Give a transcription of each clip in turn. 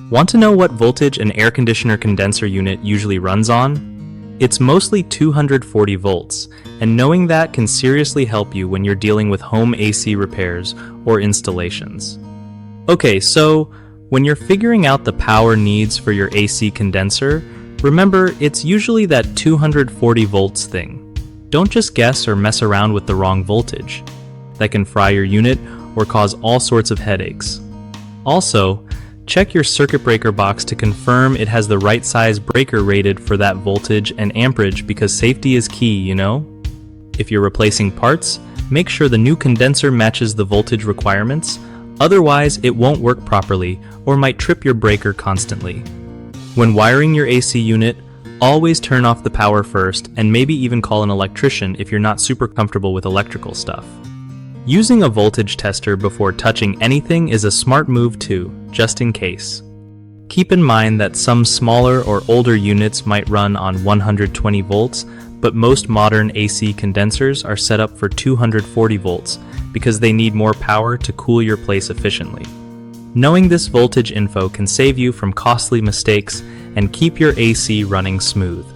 Want to know what voltage an air conditioner condenser unit usually runs on? It's mostly 240 volts, and knowing that can seriously help you when you're dealing with home AC repairs or installations. Okay, so when you're figuring out the power needs for your AC condenser, remember it's usually that 240 volts thing. Don't just guess or mess around with the wrong voltage. That can fry your unit or cause all sorts of headaches. Also, check your circuit breaker box to confirm it has the right size breaker rated for that voltage and amperage, because safety is key, you know? If you're replacing parts, make sure the new condenser matches the voltage requirements, otherwise it won't work properly or might trip your breaker constantly. When wiring your AC unit, always turn off the power first and maybe even call an electrician if you're not super comfortable with electrical stuff. Using a voltage tester before touching anything is a smart move too, just in case. Keep in mind that some smaller or older units might run on 120 volts, but most modern AC condensers are set up for 240 volts because they need more power to cool your place efficiently. Knowing this voltage info can save you from costly mistakes and keep your AC running smooth.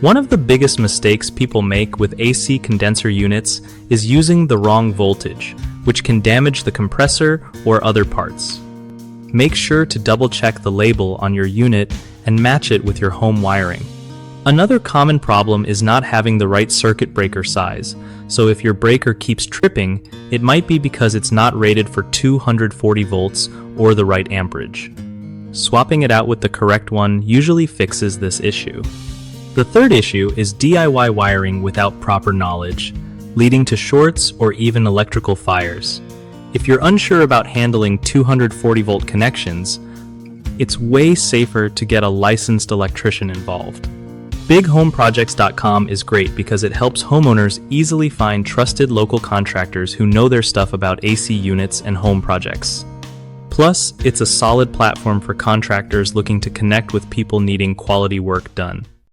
One of the biggest mistakes people make with AC condenser units is using the wrong voltage, which can damage the compressor or other parts. Make sure to double check the label on your unit and match it with your home wiring. Another common problem is not having the right circuit breaker size, so if your breaker keeps tripping, it might be because it's not rated for 240 volts or the right amperage. Swapping it out with the correct one usually fixes this issue. The third issue is DIY wiring without proper knowledge, leading to shorts or even electrical fires. If you're unsure about handling 240 volt connections, it's way safer to get a licensed electrician involved. BigHomeProjects.com is great because it helps homeowners easily find trusted local contractors who know their stuff about AC units and home projects. Plus, it's a solid platform for contractors looking to connect with people needing quality work done.